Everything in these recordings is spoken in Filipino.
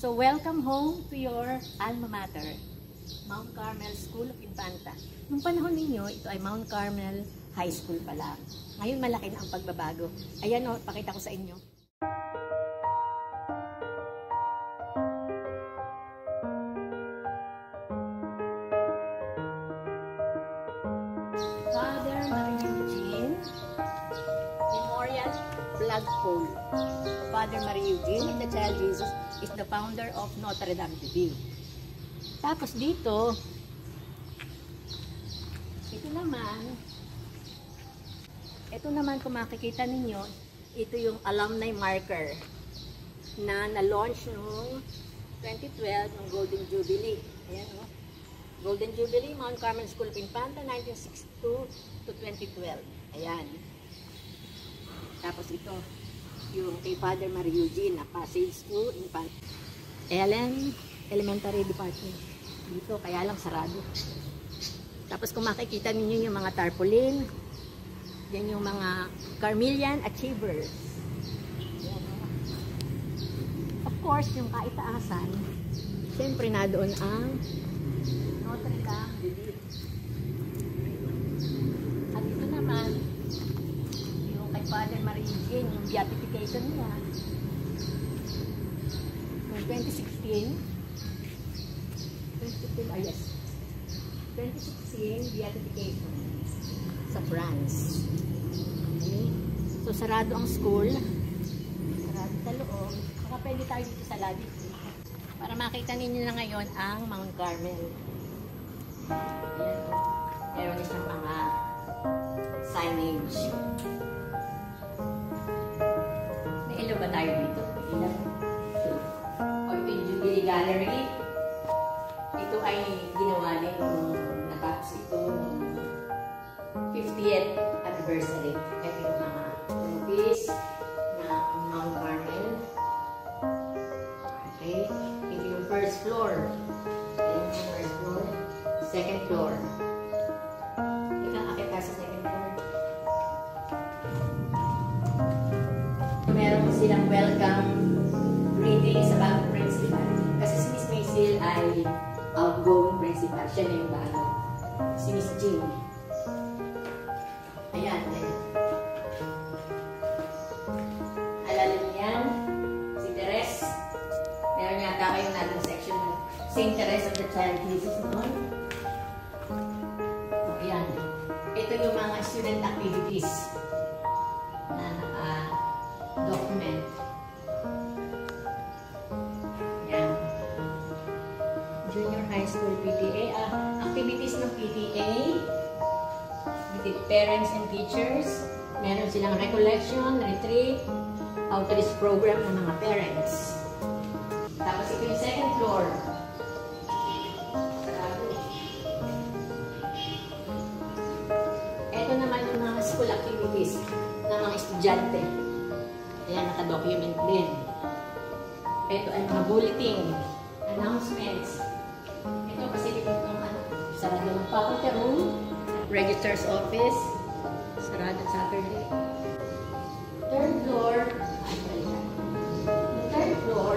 So, welcome home to your alma mater, Mount Carmel School of Infanta. Nung panahon ninyo, ito ay Mount Carmel High School pa lang. Ngayon, malaki na ang pagbabago. Ayan o, pakita ko sa inyo. Father Marie Eugene Memorial Flagpole. Father Marie Eugene, the Child Jesus, is the founder of Notre Dame de Ville. Tapos dito, ito naman kung makikita ninyo, ito yung alumni marker na na-launch noong 2012 ng Golden Jubilee. Ayan o. Golden Jubilee, Mount Carmel School of Infanta, 1962 to 2012. Ayan. Tapos ito, yung kay Father Marie Eugene na Passage to Infanta. Ellen Elementary Department. Dito, kaya lang sarado. Tapos kung makikita ninyo yung mga tarpaulin, yan yung mga Carmelian Achievers. Yan. Of course, yung kaitaasan, siyempre na doon ang Notre Dame de Ville. At ito naman, yung kay Father Marie Eugene, yung beatification niya. Noong 2016, yes. 2016, beatification sa France. Okay. So, sarado ang school. Sarado sa loob. Baka pwede tayo dito sa lobby para makita ninyo na ngayon ang Mount Carmel. Ayan. Meron isang mga signage. May ilaw ba tayo dito? Ilaw. O, ito yung Jubilee Gallery. Ito ay ginawa din nung natapos ito nung 50th anniversary. Ito yung mga trophies na Mount Carmel. Okay. Ito yung first floor. Ito yung first floor. Second floor. Ito ang akit sa second floor. Meron silang welcome greeting sa bagong principal. Kasi si Miss Maisel ay outgoing principal. Siya na yung bago. Si Miss Jean. Ayan. Alala niyo yan? Si Therese. Meron yata kayong natin section ng St. Therese of the Child Jesus noon. O, ayan. Ito yung mga student activities na naka-document. Ayan. Junior High School PTA. Activities ng PTA with parents and teachers. Meron silang recollection, retreat, outreach program ng mga parents. Tapos ito yung second floor. Ito naman yung mga school activities ng mga estudyante. Ayan, naka-document din. Ito ay mga bulletin, announcements. Ito kasi dito ng sarado ng faculty room, registrar's office, sarado Saturday. Third floor, yung third floor,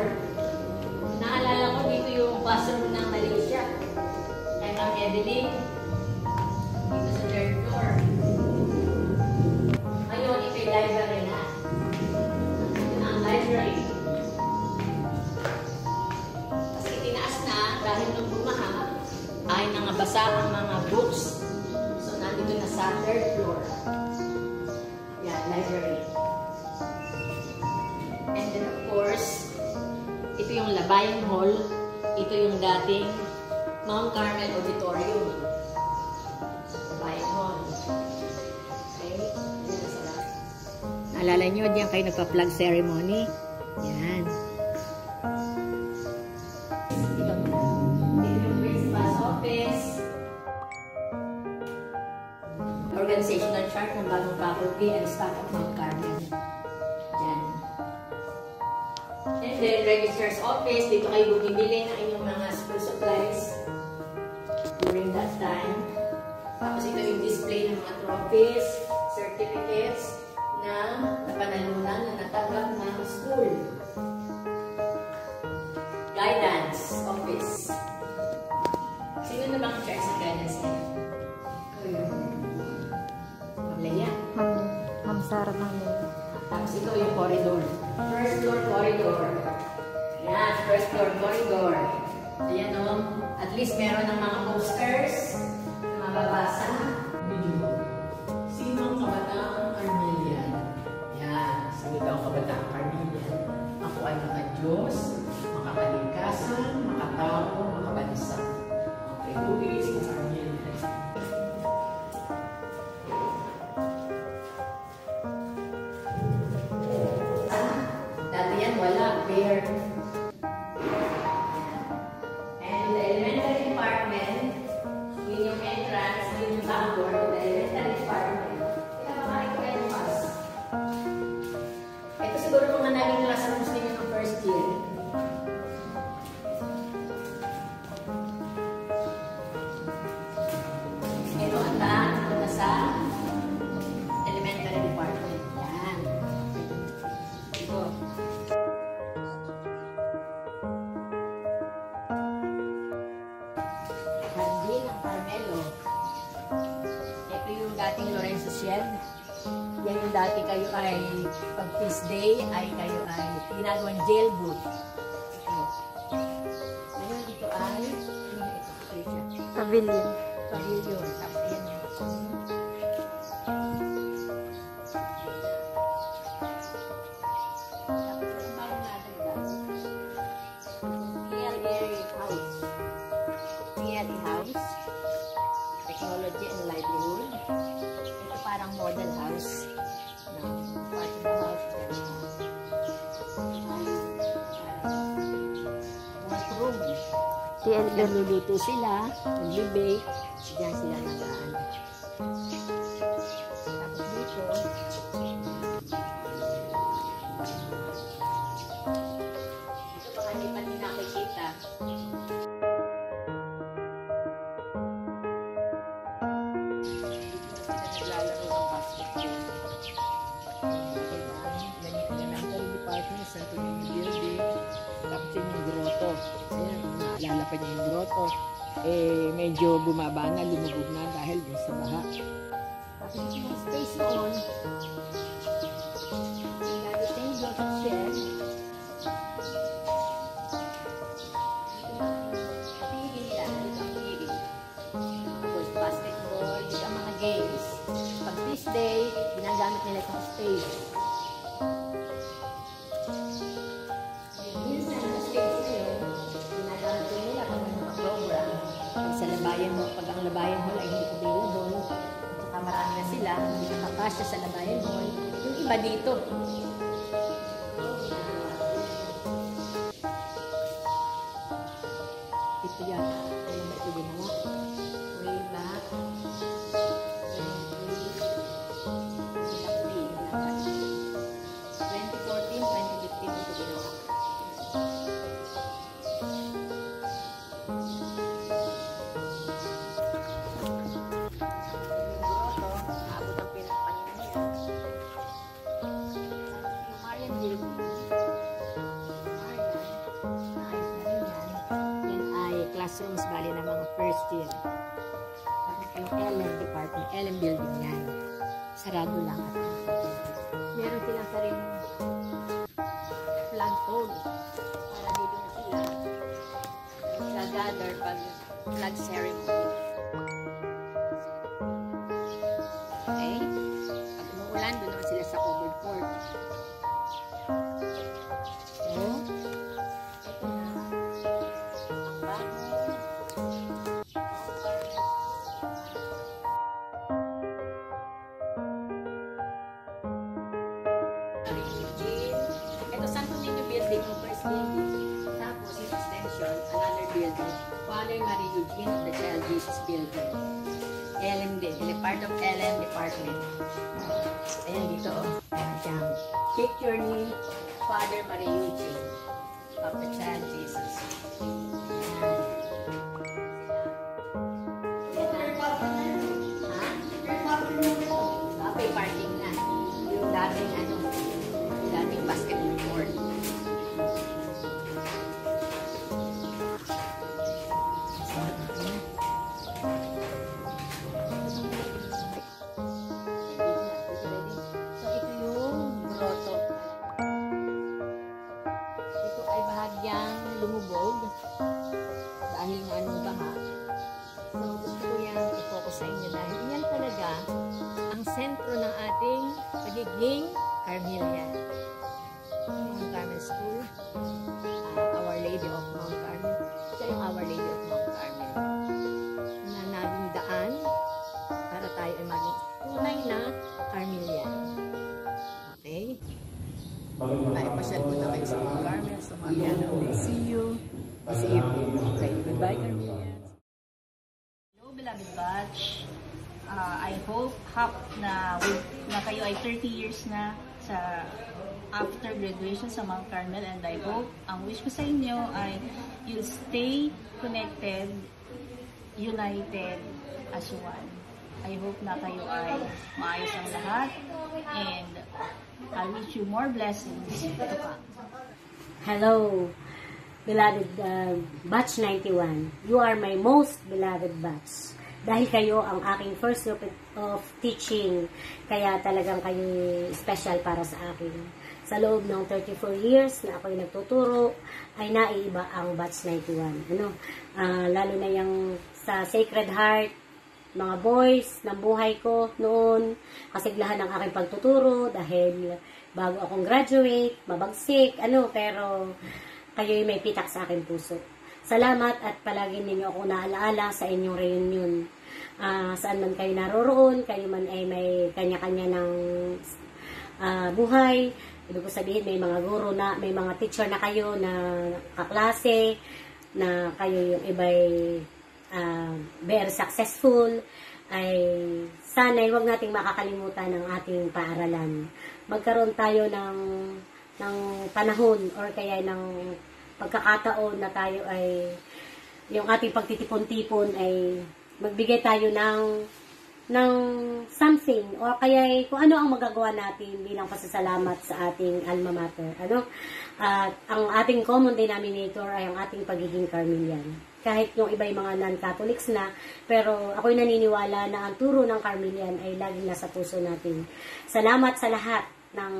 naalala ko dito yung classroom ng Malaysia. At ang Evelyn, dito sa third floor. Ngayon, ito yung library na. Ito na ang library. Kasi itinaas na, dahil nung bumaha, ay nangabasa ang mga books. So, nandito na sa third floor. Yan, library. And then, of course, ito yung Labayan Hall. Ito yung dating Mount Carmel Auditorium. Labayan Hall. Okay? Naalala nyo, diyan kayo nagpa-flag ceremony. Yan. Organizational chart ng bagong faculty and staff of Mount Carmel. Yan. And then, registrar's office. Dito kayo bumibili ng inyong mga school supplies during that time. Tapos ito yung display ng mga trophies, certificates na napanalunan na natanggap ng school. guidance office. Sino na bang chair sa guidance niya? Leia. Ma'am Sarah Manila. Tapos ito yung corridor. First floor corridor. Ayan, first floor corridor. Ayan o. At least meron ng mga posters na mababasa. Video. Sino ang kabataang Carmelian? Yan. Sino daw kabataang Carmelian? Ako ay maka-Diyos, makakalikasan, makatao, makabansa. Okay, who is the Carmelian? Dati yan, wala. Bare. And the elementary department, yun yung entrance, yun yung backdoor of the elementary department. Ito mga entrance. Ito siguro mga naging classrooms ninyo ng first year. Ito ang daan punta sa elementary department. Yan. Ito. Jardín ng Carmelo. Ito yung dating Lorenzo Shed. Yan yung dati kayo ay, pag feast day, ay kayo ay ginagawang jail booth. Ngayon dito ay, Pavilion. pavilion. Tapos yan yung house, technology and livelihood. Ito parang model house. Part of the house. Workroom. Nagluluto sila, nag-bake, diyan sila nagaan. Tapos dito, baka hindi pa nyo nakikita. Naglalaro ng basketball. Ganito na lang ang department sa building. Tapos yun yung grotto. Ayan, naalala pa niya yung grotto. Medyo bumaba na, lumubog na dahil dun sa baha. Tapos yung space noon, lagi St. Joseph Shed. Pigil nila, dito ang pigil. Tapos basketball, dito ang mga games. Pag this day, ginagamit nila itong space. Minsan, ang space na yun, ginagamit din nila pag may mga program. Pag sa labayan hall, pag ang labayan hall ay hindi available, at saka marami na sila, hindi nakakasya sa labayan hall, yung iba dito. Ito yan. Kailan ba ito ginawa? Way back. 2014, 2015 ito ginawa. Aabot ang pinagpanin niya. Yung Marian Building. Naayos na rin yan. Yan ay classrooms bali ng mga first year. Tapos yung LM department, LM building yan. Sarado lang. Meron silang sariling flagpole para dito na sila gagather pag flag ceremony. Okay? Pag umuulan, doon naman sila sa covered court. So, ito na ang bago. Ito Santo Niño building, yung first building. Tapos yung extension, another building. Father Marie Eugene of the Child Jesus building. LM din. Part of LM department. Ayan dito, oh. Ayan siyang picture ni Father Marie Eugene of the Child Jesus. Ayan. Okay, parking na. Yung dating ano, yung dating basketball court. biglang lumubog dahil nga nung baha. So, gusto ko yan i-focus sa inyo dahil yan talaga ang sentro ng ating pagiging Carmelia. Mount Carmel School, Our Lady of Mount Carmel. Ito yung Our Lady of Mount Carmel na naging daan para tayo ay maging tunay na Carmelian. Okay? Naipasyal ko na kayo sa Mount Carmel. So, mamaya na ulit. See you this evening. Okay, goodbye, Carmelians. Hello, beloved batch. I hope na kayo ay 30 years na sa after graduation sa Mount Carmel, and I hope, ang wish ko sa inyo ay you'll stay connected, united as one. I hope na kayo ay maayos ang lahat, and I wish you more blessings to come. Hello, beloved batch 91. You are my most beloved batch. Dahil kayo ang aking first group of teaching, kaya talagang kayo special para sa akin. Sa loob ng 34 years na ako'y nagtuturo, ay naiiba ang batch 91. Lalo na yung sa Sacred Heart, mga boys ng buhay ko noon, kasiglahan ng aking pagtuturo dahil bago akong graduate, mabagsik, pero kayo'y may pitak sa aking puso. Salamat at palagi ninyo ako naalaala sa inyong reunion. Saan man kayo naroroon, kayo man ay may kanya-kanya ng buhay. Ibig ko sabihin, may mga guro na, may mga teacher na kayo na kaklase, na kayo yung iba'y very successful. Ay sana'y huwag nating makakalimutan ng ating paaralan. Magkaroon tayo ng panahon or kaya ng pagkakataon na tayo ay yung ating pagtitipon-tipon ay magbigay tayo ng something or kaya kung ano ang magagawa natin bilang pasasalamat sa ating alma mater. Ang ating common denominator ay ang ating pagiging Carmelian. Kahit yung iba yung mga non-Catholics na, pero ako'y naniniwala na ang turo ng Carmelian ay laging nasa puso natin. Salamat sa lahat ng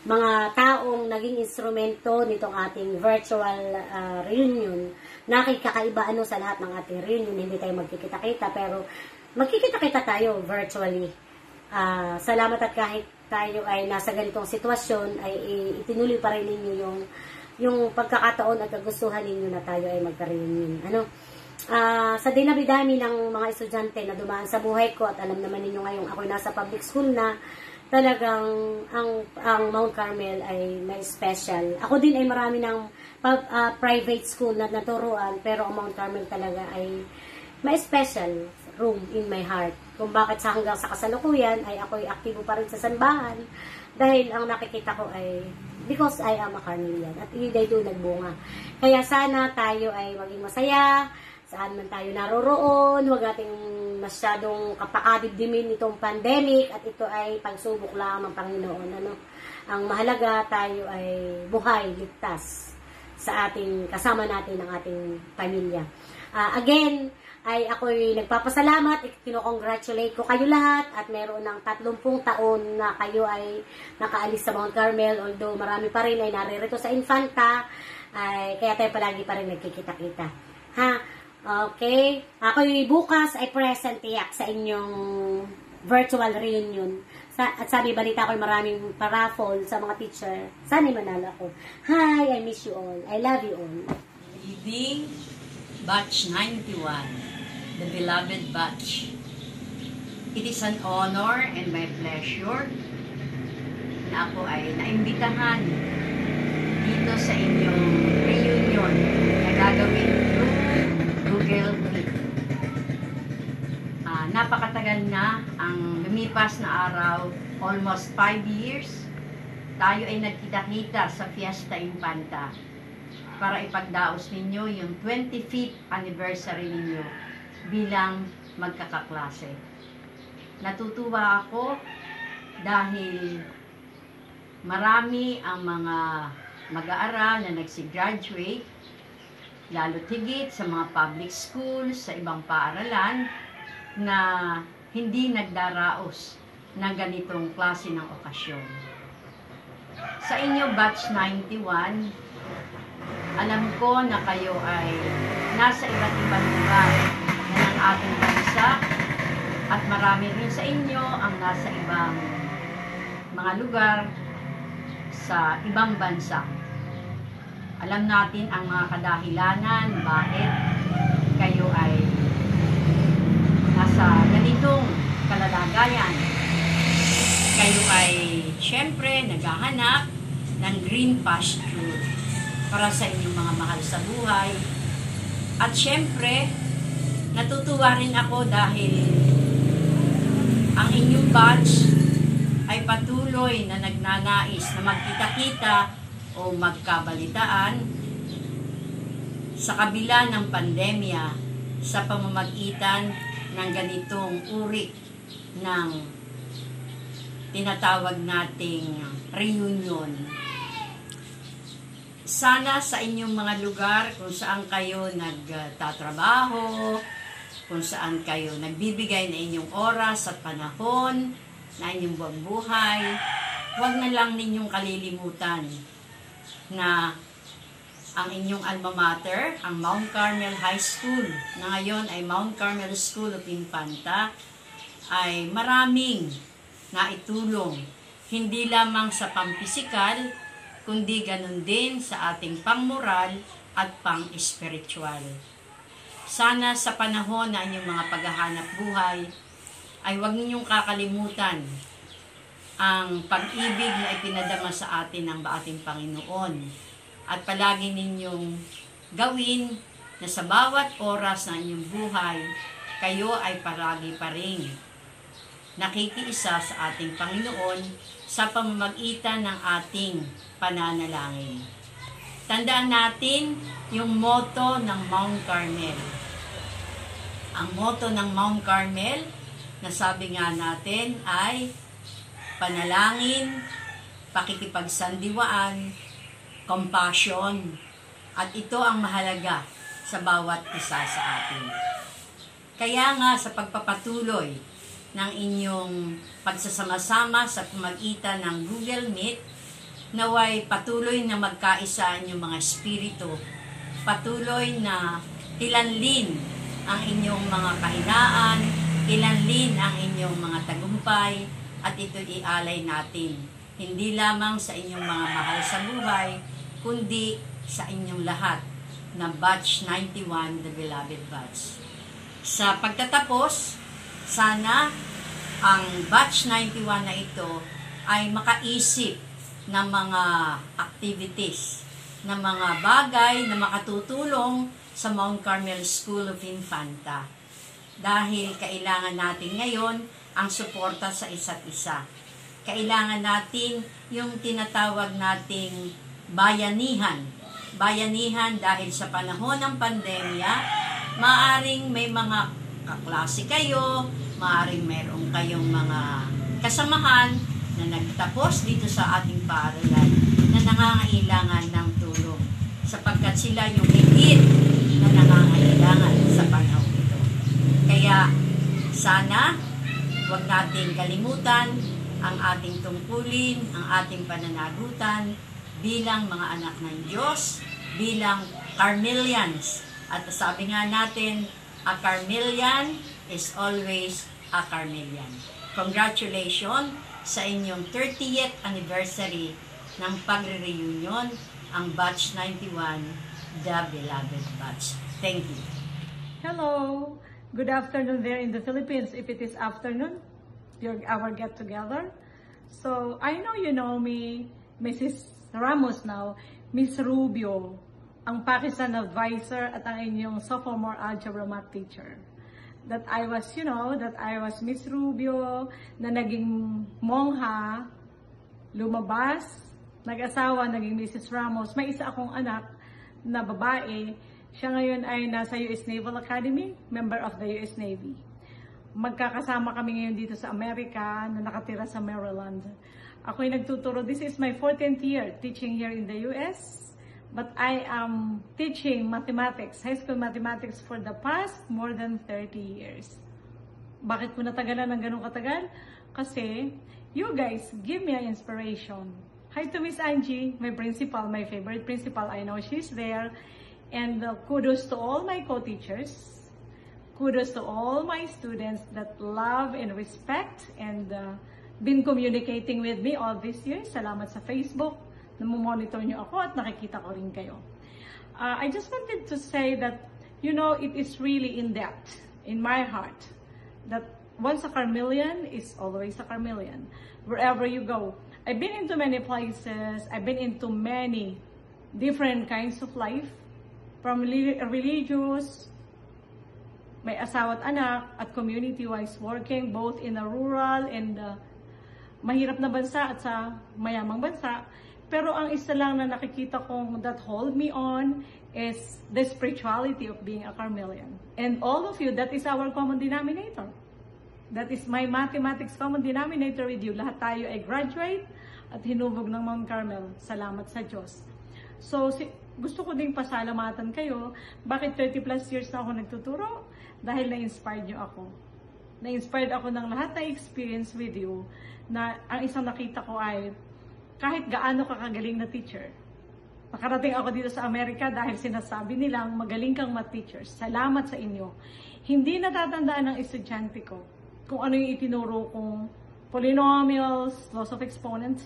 mga taong naging instrumento nitong ating virtual reunion. Nakikakaiba sa lahat ng ating reunion, hindi tayo magkikita-kita, pero magkikita-kita tayo virtually. Salamat at kahit tayo ay nasa ganitong sitwasyon, ay itinuloy pa rin ninyo yung pagkakataon at kagustuhan ninyo na tayo ay magka-reunion. Sa dinami-dami ng mga estudyante na dumaan sa buhay ko, at alam naman ninyo ngayong ako'y nasa public school na, talagang ang Mount Carmel ay may special. Ako din ay marami ng private school na naturuan, pero ang Mount Carmel talaga ay may special room in my heart. Kung bakit hanggang sa kasalukuyan ay ako'y aktibo pa rin sa sambahan, dahil ang nakikita ko ay because I am a Carmelian at hindi doon nagbunga. Kaya sana tayo ay maging masaya, saan man tayo naroroon, huwag nating masyadong kapakadibdimin itong pandemic at ito ay pagsubok lang ng Panginoon. Ang mahalaga tayo ay buhay, ligtas sa ating kasama natin ng ating pamilya. Again, ay ako'y nagpapasalamat, kinocongratulate ko kayo lahat at meron ng 30 taon na kayo ay nakaalis sa Mount Carmel, although marami pa rin ay naririto sa Infanta, kaya tayo palagi pa rin nagkikita-kita. Okay? Ako'y bukas ay present tiyak sa inyong virtual reunion. At sabi, balita ko maraming paraffol sa mga teacher. Sana'y manalo ako. Hi, I miss you all. I love you all. Evening, Batch 91, the beloved batch. It is an honor and my pleasure na ako ay naimbitahan dito sa inyong reunion na gagawin through Google Meet. Napakatagal na ang lumipas na araw, almost 5 years, tayo ay nagkita-kita sa Fiesta Infanta para ipagdaos ninyo yung 25th anniversary ninyo bilang magkakaklase. Natutuwa ako dahil marami ang mga mag-aaral na nagsi-graduate, lalo tigit sa mga public schools, sa ibang paaralan, na hindi nagdaraos ng ganitong klase ng okasyon. Sa inyo, Batch 91, Alam ko na kayo ay nasa iba't ibang lugar ng ating bansa at marami rin sa inyo ang nasa ibang mga lugar sa ibang bansa. Alam natin ang mga kadahilanan bakit kayo ay nasa ganitong kalalagayan. Kayo ay syempre naghahanap ng green pasture para sa inyong mga mahal sa buhay. At syempre, natutuwa rin ako dahil ang inyong batch ay patuloy na nagnanais na magkita-kita o magkabalitaan sa kabila ng pandemya sa pamamagitan ng ganitong uri ng tinatawag nating reunion. Sana sa inyong mga lugar kung saan kayo nagtatrabaho, kung saan kayo nagbibigay ng inyong oras at panahon na inyong buong buhay, huwag na lang ninyong kalilimutan na ang inyong alma mater, ang Mount Carmel High School, na ngayon ay Mount Carmel School of Infanta, ay maraming naitulong, hindi lamang sa pampisikal, kundi ganun din sa ating pangmoral at pang-espiritual. Sana sa panahon na inyong mga paghahanap buhay, ay huwag ninyong kakalimutan ang pag-ibig na ipinadama sa atin ng ating Panginoon. At palagi ninyong gawin na sa bawat oras ng inyong buhay, kayo ay palagi pa rin nakikiisa sa ating Panginoon sa pamamagitan ng ating pananalangin. Tandaan natin yung motto ng Mount Carmel. Ang motto ng Mount Carmel, na sabi nga natin ay panalangin, pakikipagsandiwaan, compassion, at ito ang mahalaga sa bawat isa sa atin. Kaya nga sa pagpapatuloy ng inyong pagsasama-sama sa pamagitan ng Google Meet, naway patuloy na magkaisa ang inyong mga espiritu, patuloy na ilanlin ang inyong mga kahinaan, ilanlin ang inyong mga tagumpay, at ito ialay natin, hindi lamang sa inyong mga mahal sa buhay, kundi sa inyong lahat na Batch 91, the beloved batch. Sa pagtatapos, sana ang Batch 91 na ito ay makaisip ng mga activities, ng mga bagay na makatutulong sa Mount Carmel School of Infanta. Dahil kailangan natin ngayon ang suporta sa isa't isa. Kailangan natin yung tinatawag nating bayanihan. Bayanihan dahil sa panahon ng pandemya, maaring may mga kaklase kayo, maaring mayroong kayong mga kasamahan na nagtapos dito sa ating paaralan na nangangailangan ng tulong sapagkat sila yung higit na nangangailangan sa panahon ito. Kaya sana huwag nating kalimutan ang ating tungkulin, ang ating pananagutan bilang mga anak ng Diyos, bilang Carmelians. At sabi nga natin, a Carmelian is always a Carmelian. Congratulations sa inyong 30th anniversary ng pagre-reunion, ang Batch 91, the beloved batch. Thank you. Hello! Good afternoon there in the Philippines. If it is afternoon, our get-together. So, I know you know me, Mrs. Ramos now, Miss Rubio, ang Pakistan advisor at ang inyong sophomore algebra math teacher. That I was, that I was Miss Rubio, na naging mongha, lumabas, nag-asawa, naging Mrs. Ramos. May isa akong anak na babae. Siya ngayon ay nasa US Naval Academy, member of the US Navy. Magkakasama kami ngayon dito sa Amerika na nakatira sa Maryland. Ako'y nagtuturo. This is my 14th year teaching here in the US. But I am teaching mathematics, high school mathematics for the past more than 30 years. Bakit ko natagalan ng ganun katagal? Kasi you guys give me an inspiration. Hi to Miss Angie, my principal, my favorite principal. I know she's there. And kudos to all my co-teachers. Kudos to all my students that love and respect and been communicating with me all these years. Salamat sa Facebook. Namomonitor niyo ako at nakikita ko rin kayo. I just wanted to say that, you know, it is really in depth in my heart that once a Carmelian is always a Carmelian. Wherever you go. I've been into many places. I've been into many different kinds of life. From religious, may asawa at anak, at community-wise working both in a rural and mahirap na bansa at sa mayamang bansa. Pero ang isa lang na nakikita kong that hold me on is the spirituality of being a Carmelian. And all of you, that is our common denominator. That is my mathematics common denominator with you. Lahat tayo ay graduate at hinubog ng Mount Carmel. Salamat sa Diyos. So, gusto ko ding pasalamatan kayo. Bakit 30 plus years na ako nagtuturo? Dahil na-inspired nyo ako. Na-inspired ako ng lahat na experience with you na ang isang nakita ko ay kahit gaano ka kagaling na teacher. Nakarating ako dito sa Amerika dahil sinasabi nilang magaling kang teacher. Salamat sa inyo. Hindi natatandaan ng estudyante ko kung ano yung itinuro kong polynomials, laws of exponents.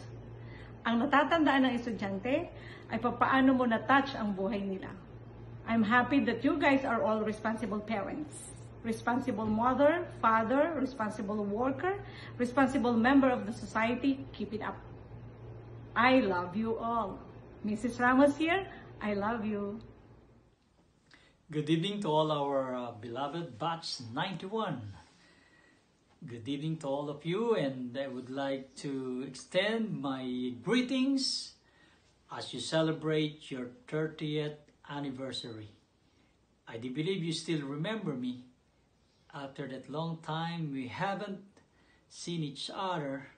Ang natatandaan ng estudyante ay paano mo na-touch ang buhay nila. I'm happy that you guys are all responsible parents. Responsible mother, father, responsible worker, responsible member of the society. Keep it up. I love you all. Mrs. Ramos here, I love you. Good evening to all our beloved Batch 91. Good evening to all of you, and I would like to extend my greetings as you celebrate your 30th anniversary. I do believe you still remember me. After that long time, we haven't seen each other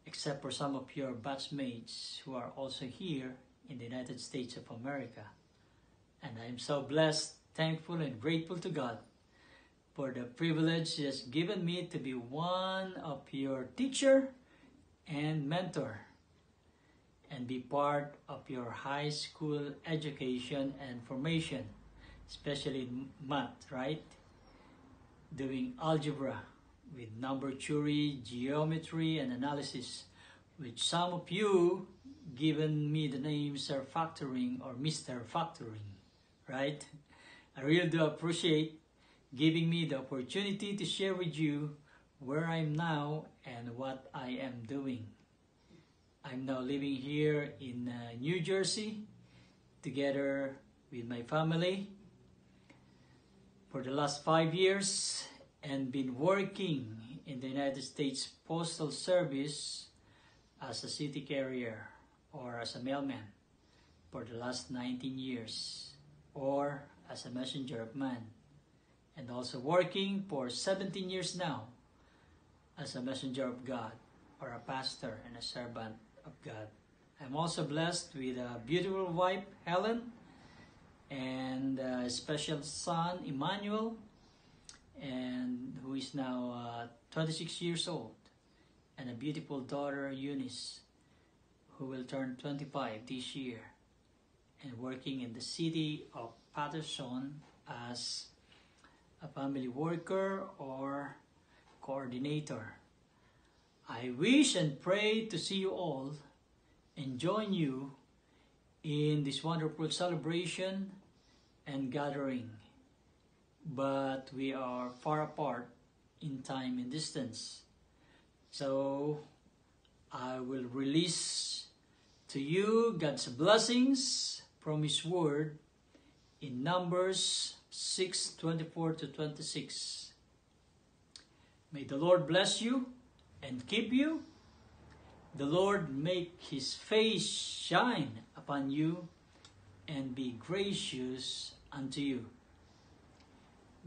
except for some of your batchmates who are also here in the United States of America. And I am so blessed, thankful, and grateful to God for the privilege He has given me to be one of your teacher and mentor and be part of your high school education and formation, especially in math, right? Doing algebra with number theory, geometry, and analysis, which some of you given me the name Sir Factoring or Mr. Factoring, right? I really do appreciate giving me the opportunity to share with you where I'm now and what I am doing. I'm now living here in New Jersey together with my family for the last 5 years and been working in the United States Postal Service as a city carrier or as a mailman for the last 19 years or as a messenger of man, and also working for 17 years now as a messenger of God or a pastor and a servant of God. I'm also blessed with a beautiful wife, Helen, and a special son, Emmanuel, and who is now 26 years old, and a beautiful daughter, Eunice, who will turn 25 this year, and working in the city of Patterson as a family worker or coordinator. I wish and pray to see you all and join you in this wonderful celebration and gathering. But we are far apart in time and distance. So I will release to you God's blessings from His Word in Numbers 6:24 to 26. May the Lord bless you and keep you. The Lord make His face shine upon you and be gracious unto you.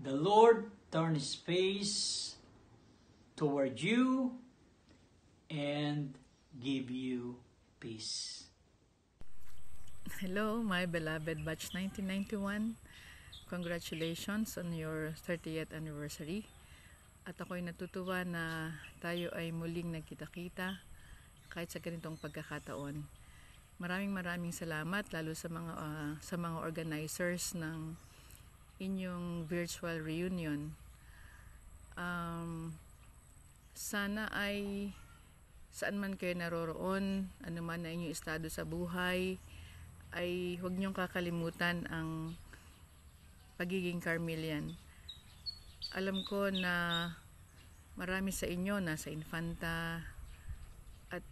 The Lord turn His face toward you and give you peace. Hello, my beloved Batch 1991. Congratulations on your 30th anniversary. At ako'y natutuwa na tayo ay muling nagkita-kita kahit sa ganitong pagkakataon. Maraming salamat lalo sa mga organizers ng inyong virtual reunion. Sana ay saan man kayo naroroon, ano man na inyong estado sa buhay, ay huwag niyong kakalimutan ang pagiging Carmelian. Alam ko na marami sa inyo nasa Infanta at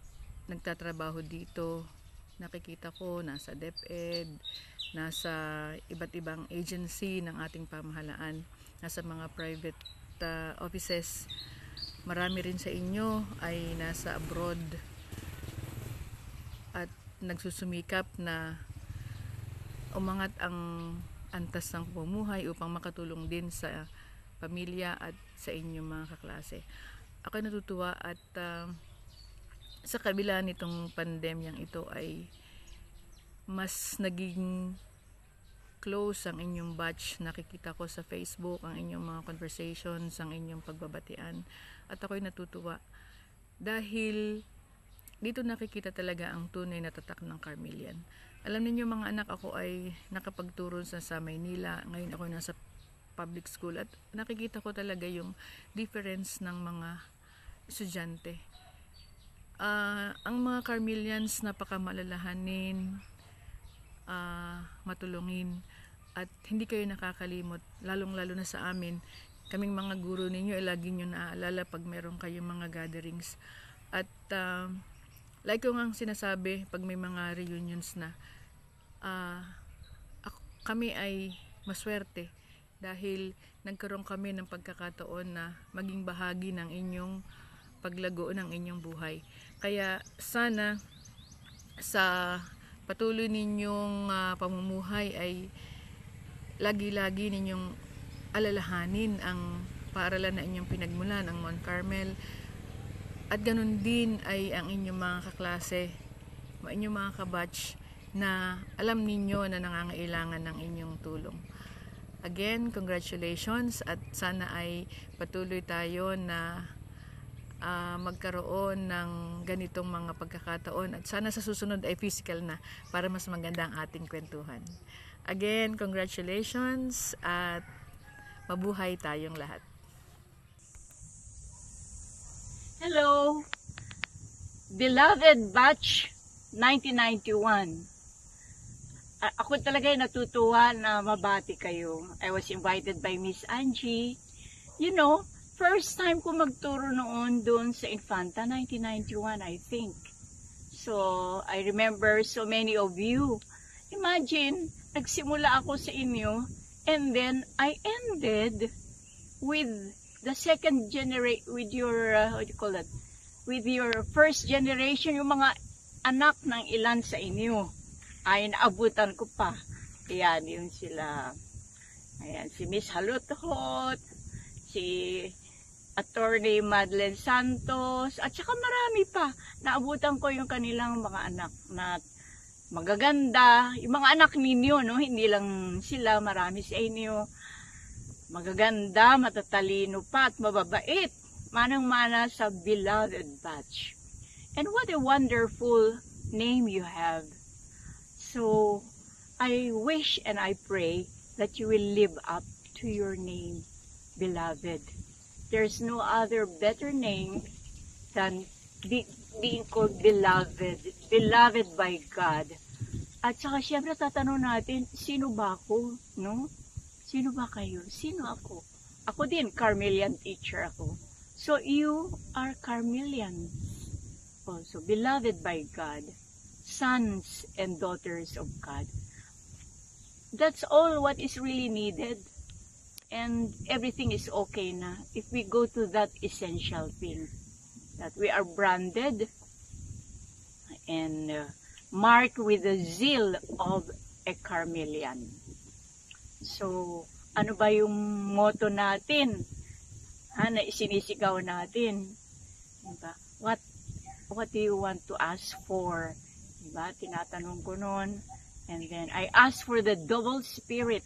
nagtatrabaho dito. Nakikita ko nasa DepEd, nasa iba't ibang agency ng ating pamahalaan, nasa mga private offices. Marami rin sa inyo ay nasa abroad at nagsusumikap na umangat ang antas ng pamumuhay upang makatulong din sa pamilya at sa inyong mga kaklase. Ako natutuwa at sa kabila nitong pandemyang ito ay mas naging close ang inyong batch. Nakikita ko sa Facebook ang inyong mga conversations, ang inyong pagbabatian, at ako'y natutuwa dahil dito nakikita talaga ang tunay na tatak ng Carmelian. Alam niyo mga anak, ako ay nakapagturo sa Maynila, ngayon ako nasa public school, at nakikita ko talaga yung difference ng mga estudyante. Ang mga Carmelians napakamalalahanin, matulungin, at hindi kayo nakakalimot, lalong-lalo na sa amin. Kaming mga guro ninyo, lagi nyo naaalala pag meron kayong mga gatherings. At like ko nga sinasabi, pag may mga reunions na, kami ay maswerte dahil nagkaroon kami ng pagkakataon na maging bahagi ng inyong paglago ng inyong buhay. Kaya sana sa patuloy ninyong pamumuhay ay lagi-lagi ninyong alalahanin ang paaralan na inyong pinagmulan, ang Mount Carmel, at ganun din ay ang inyong mga kaklase, inyong mga kabatch na alam ninyo na nangangailangan ng inyong tulong. Again, congratulations, at sana ay patuloy tayo na magkaroon ng ganitong mga pagkakataon, at sana sa susunod ay physical na para mas maganda ang ating kwentuhan. Again, congratulations at mabuhay tayong lahat. Hello, beloved batch 1991. Ako talaga ay natutuwa na mabati kayo. I was invited by Miss Angie. You know, first time ko magturo noon doon sa Infanta, 1991, I think. So, I remember so many of you. Imagine, nagsimula ako sa inyo, and then I ended with the second generation, with your, what do you call that? With your first generation, yung mga anak ng ilan sa inyo. Ay, naabutan ko pa. Ayan, yung sila. Ayan, si Miss Haluthot, si Attorney Madeleine Santos, at saka marami pa. Naabutan ko yung kanilang mga anak na magaganda. Yung mga anak ninyo, no? Hindi lang sila, marami sa inyo. Magaganda, matatalino pa, at mababait. Manang-mana sa beloved batch. And what a wonderful name you have. So, I wish and I pray that you will live up to your name, beloved. There's no other better name than being called beloved, beloved by God. At saka syempre tatanong natin, sino ba ako? No? Sino ba kayo? Sino ako? Ako din, Carmelian teacher ako. So you are Carmelian. Also, beloved by God, sons and daughters of God. That's all what is really needed. And everything is okay na if we go to that essential thing. That we are branded and marked with the zeal of a Carmelian. So, ano ba yung motto natin? Na isinisigaw natin? Diba? What do you want to ask for? Diba? Tinatanong ko noon. And then, I ask for the double spirit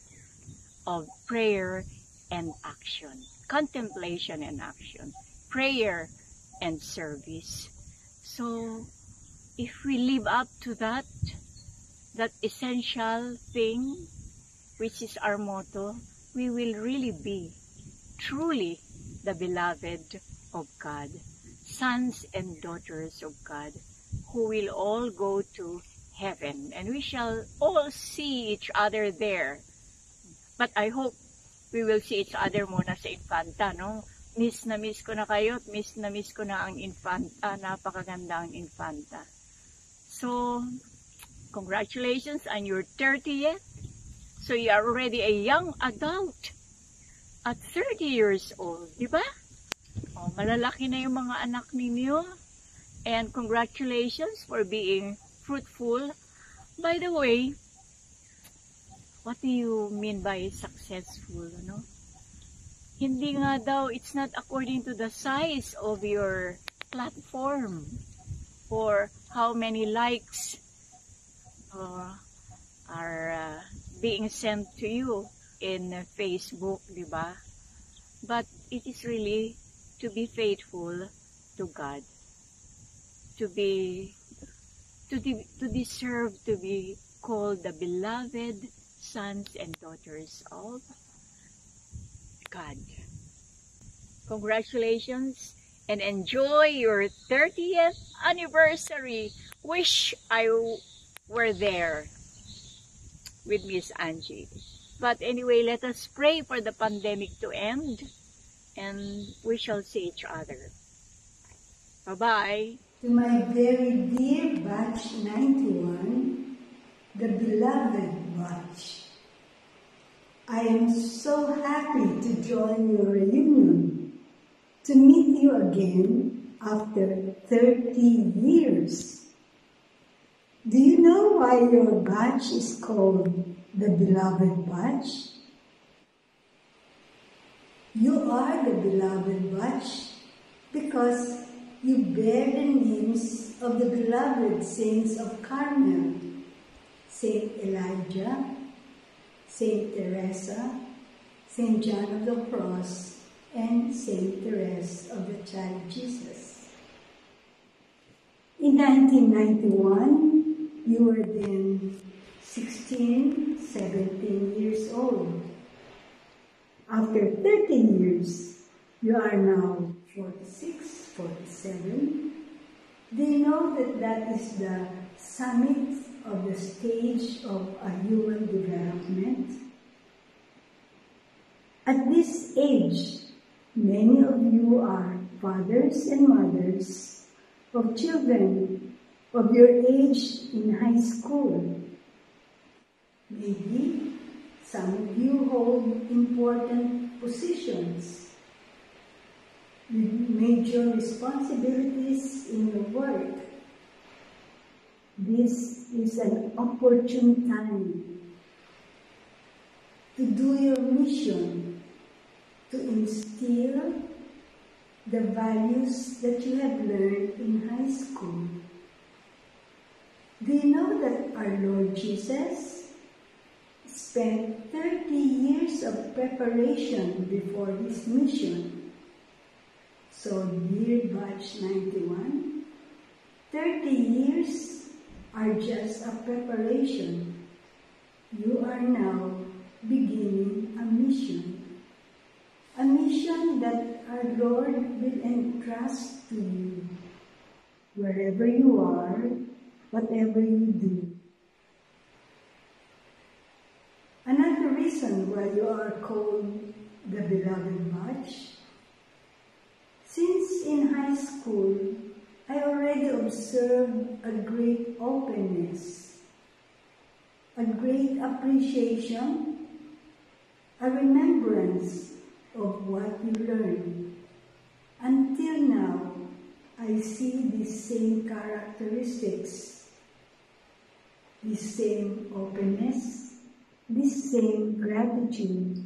of prayer and action. Contemplation and action. Prayer and service. So, if we live up to that essential thing, which is our motto, we will really be truly the beloved of God, sons and daughters of God, who will all go to heaven, and we shall all see each other there. But I hope we will see each other muna sa Infanta, no? Miss na miss ko na kayo, at miss na miss ko na ang Infanta. Napakaganda ang Infanta. So, congratulations on your 30th. So, you are already a young adult at 30 years old, di ba? Oh, malalaki na yung mga anak ninyo. And congratulations for being fruitful. By the way, what do you mean by successful, no? Hindi nga daw, it's not according to the size of your platform or how many likes are being sent to you in Facebook, di ba? But it is really to be faithful to God, to deserve to be called the beloved sons and daughters of God. Congratulations and enjoy your 30th anniversary. Wish I were there with Miss Angie. But anyway, let us pray for the pandemic to end, and we shall see each other. Bye-bye. To my very dear Batch 91, the beloved batch, I am so happy to join your reunion, to meet you again after 30 years. Do you know why your batch is called the beloved batch? You are the beloved batch because you bear the names of the beloved saints of Carmel, Saint Elijah, Saint Teresa, Saint John of the Cross, and Saint Therese of the Child Jesus. In 1991, you were then 16, 17 years old. After 30 years, you are now 46, 47. Do you know that that is the summit of the stage of a human development? At this age, many of you are fathers and mothers of children of your age in high school. Maybe some of you hold important positions with major responsibilities in your work. This is an opportune time to do your mission, to instill the values that you have learned in high school. Do you know that our Lord Jesus spent 30 years of preparation before his mission? So, dear Batch 91, 30 years are just a preparation. You are now beginning a mission that our Lord will entrust to you, wherever you are, whatever you do. Another reason why you are called the beloved batch, since in high school, I already observed a great openness, a great appreciation, a remembrance of what you learned. Until now, I see these same characteristics, this same openness, this same gratitude.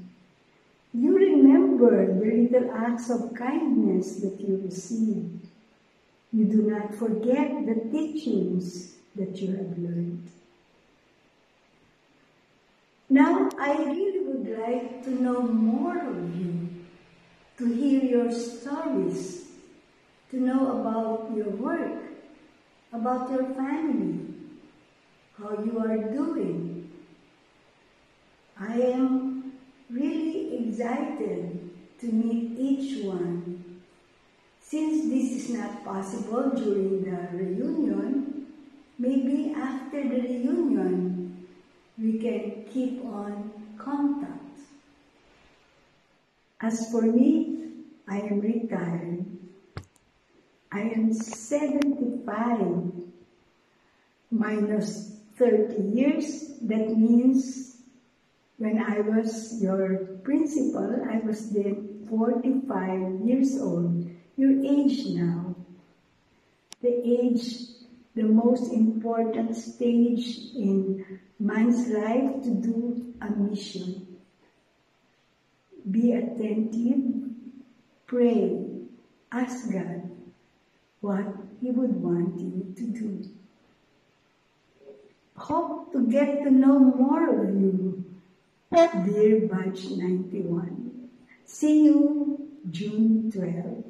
You remember the little acts of kindness that you received. You do not forget the teachings that you have learned. Now, I really would like to know more of you, to hear your stories, to know about your work, about your family, how you are doing. I am really excited to meet each one. Since this is not possible during the reunion, maybe after the reunion, we can keep on contact. As for me, I am retired. I am 75 minus 30 years. That means when I was your principal, I was then 45 years old. Your age now. The age, the most important stage in man's life to do a mission. Be attentive, pray, ask God what He would want you to do. Hope to get to know more of you, dear Batch 91. See you June 12.